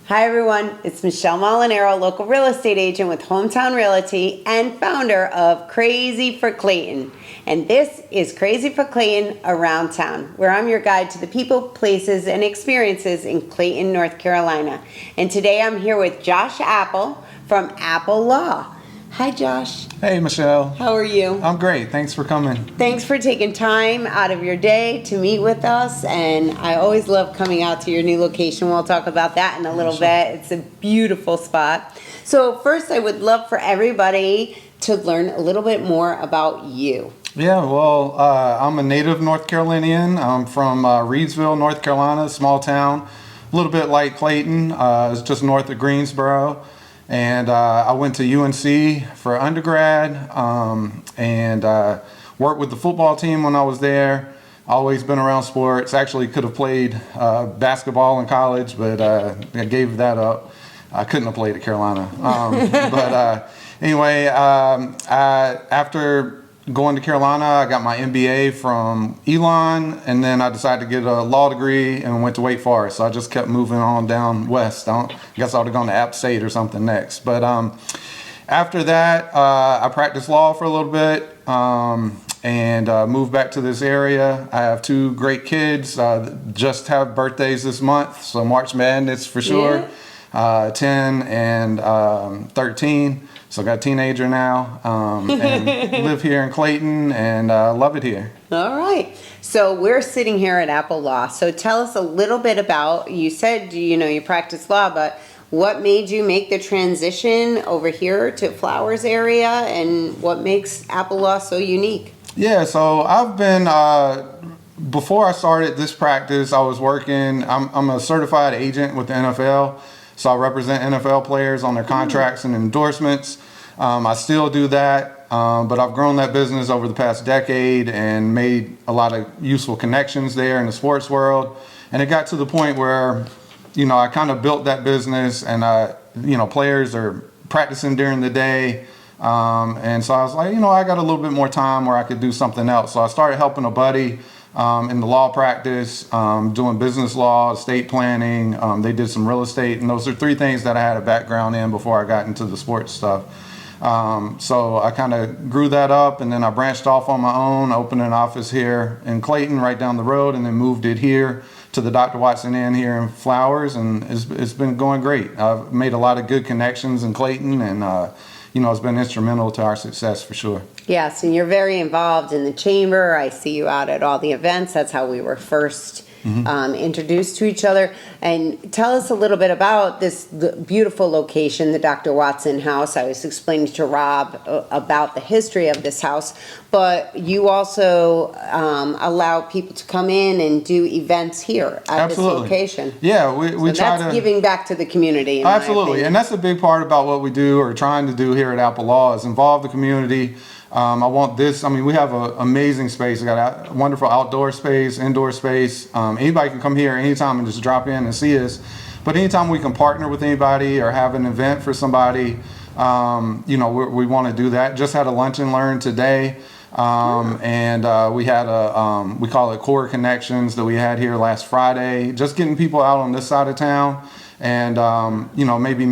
Hi everyone, it's Michele Molinaro, local real estate agent with Hometown Realty and founder of Crazy for Clayton. And this is Crazy for Clayton Around Town, where I'm your guide to the people, places, and experiences in Clayton, North Carolina. And today I'm here with Josh Apple from Apple Law. Hi Josh. Hey Michele. How are you? I'm great. Thanks for coming. Thanks for taking time out of your day to meet with us, and I always love coming out to your new location. We'll talk about that in a little bit. It's a beautiful spot. So first, I would love for everybody to learn a little bit more about you. Yeah, well, I'm a native North Carolinian. I'm from Reidsville, North Carolina, small town, a little bit like Clayton. It's just north of Greensboro. And I went to UNC for undergrad and worked with the football team when I was there. Always been around sports. Actually could have played basketball in college, but I gave that up. I couldn't have played at Carolina. Anyway, after going to Carolina, I got my MBA from Elon, and then I decided to get a law degree and went to Wake Forest. So I just kept moving on down west. I guess I would have gone to App State or something next. But after that, I practiced law for a little bit and moved back to this area. I have two great kids, just have birthdays this month, so March Madness for sure. Yeah. 10 and 13. So I got a teenager now and live here in Clayton and love it here. All right. So we're sitting here at Apple Law. So tell us a little bit about, you said, you practice law, but what made you make the transition over here to Flores area, and what makes Apple Law so unique? Yeah, so I've been, before I started this practice, I was working, I'm a certified agent with the NFL. So I represent NFL players on their contracts and endorsements. I still do that, but I've grown that business over the past decade and made a lot of useful connections there in the sports world. And it got to the point where, I kind of built that business, and players are practicing during the day. And so I was like, I got a little bit more time where I could do something else. So I started helping a buddy in the law practice, doing business law, estate planning. They did some real estate, and those are three things that I had a background in before I got into the sports stuff. So I kind of grew that up, and then I branched off on my own, opened an office here in Clayton right down the road, and then moved it here to the Dr. Watson Inn here in Flowers, and it's been going great. I've made a lot of good connections in Clayton, and it's been instrumental to our success for sure. Yes, and you're very involved in the chamber. I see you out at all the events. That's how we were first introduced to each other. And tell us a little bit about this beautiful location, the Dr. Watson house. I was explaining to Rob about the history of this house, but you also allow people to come in and do events here at this location. Yeah, we try to... That's giving back to the community, in Absolutely, my opinion. And that's a big part about what we do or trying to do here at Apple Law is involve the community. I want this, we have an amazing space. We got a wonderful outdoor space, indoor space. Anybody can come here anytime and just drop in and see us. But anytime we can partner with anybody or have an event for somebody, we want to do that. Just had a lunch and learn today. And we had we call it Core Connections that we had here last Friday. Just getting people out on this side of town. And, maybe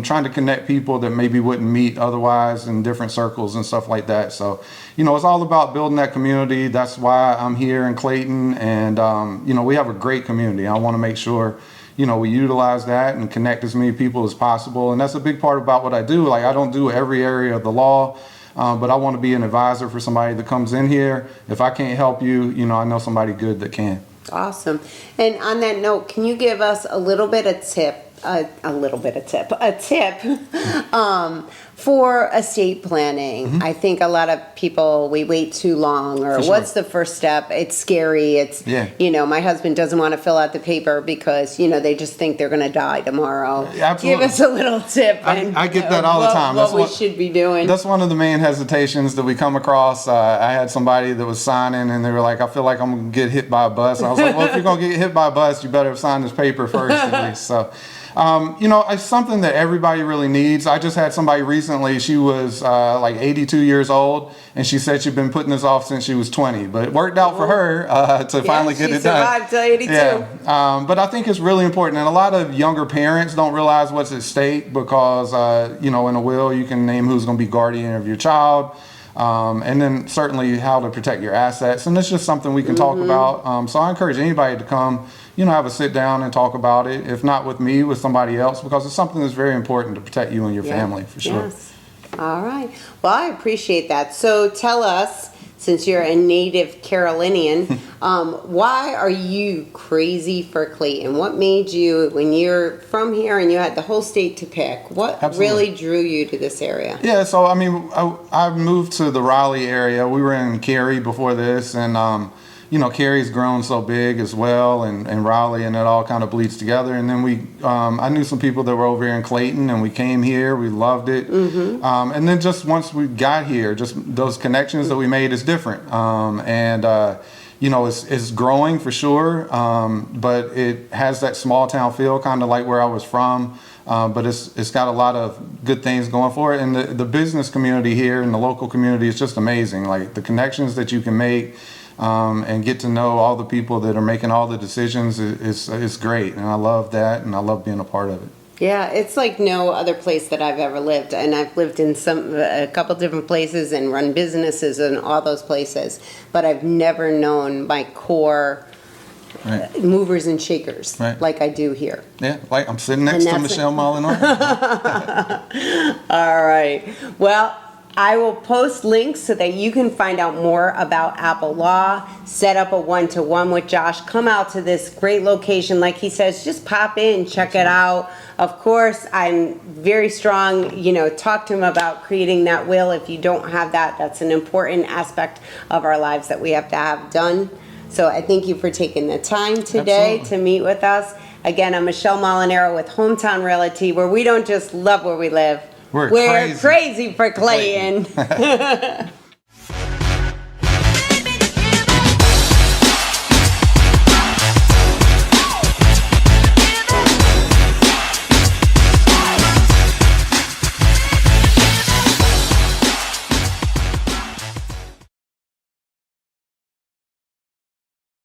trying to connect people that maybe wouldn't meet otherwise in different circles and stuff like that. So, it's all about building that community. That's why I'm here in Clayton. And, we have a great community. I want to make sure, we utilize that and connect as many people as possible. And that's a big part about what I do. Like, I don't do every area of the law, but I want to be an advisor for somebody that comes in here. If I can't help you, I know somebody good that can. Awesome. And on that note, can you give us a little bit of tip for estate planning? I think a lot of people, we wait too long, or what's the first step? It's scary. It's, my husband doesn't want to fill out the paper because, they just think they're going to die tomorrow. Absolutely. Give us a little tip. I get that all the time. What we should be doing. That's one of the main hesitations that we come across. I had somebody that was signing, and they were like, I feel like I'm going to get hit by a bus. And I was like, well, if you're going to get hit by a bus, you better have signed this paper first at least. So, it's something that everybody really needs. I just had somebody recently recently. She was like 82 years old, and she said she'd been putting this off since she was 20. But it worked out for her to finally get it done. She survived till 82. Yeah, but I think it's really important, and a lot of younger parents don't realize what's at stake because you know, in a will you can name who's going to be guardian of your child. And then certainly how to protect your assets. And it's just something we can talk about. So I encourage anybody to come, you know, have a sit down and talk about it. If not with me, with somebody else, because it's something that's very important to protect you and your family, for sure. Yes. All right. Well, I appreciate that. So tell us, since you're a native Carolinian, why are you crazy for Clayton? What made you, when you're from here and you had the whole state to pick, what really drew you to this area? Yeah, so I mean, I moved to the Raleigh area. We were in Cary before this, and you know, Cary's grown so big as well, and Raleigh, and it all kind of bleeds together. And then I knew some people that were over here in Clayton, and we came here. We loved it. And then just once we got here, just those connections that we made is different. You know, it's growing for sure, but it has that small town feel, kind of like where I was from. But it's got a lot of good things going for it. And the business community here and the local community is just amazing. Like the connections that you can make, and get to know all the people that are making all the decisions is great. And I love that, and I love being a part of it. Yeah, it's like no other place that I've ever lived, and I've lived in a couple different places and run businesses in all those places, but I've never known my core movers and shakers like I do here. Yeah, like I'm sitting next to Michele Molinaro. All right. Well, I will post links so that you can find out more about Apple Law, set up a one-to-one with Josh, come out to this great location. Like he says, just pop in, check it out. Of course, I'm very strong, you know, talk to him about creating that will. If you don't have that, that's an important aspect of our lives that we have to have done. So I thank you for taking the time today to meet with us. Again, I'm Michele Molinaro with Hometown Realty, where we don't just love where we live. We're crazy for Clayton.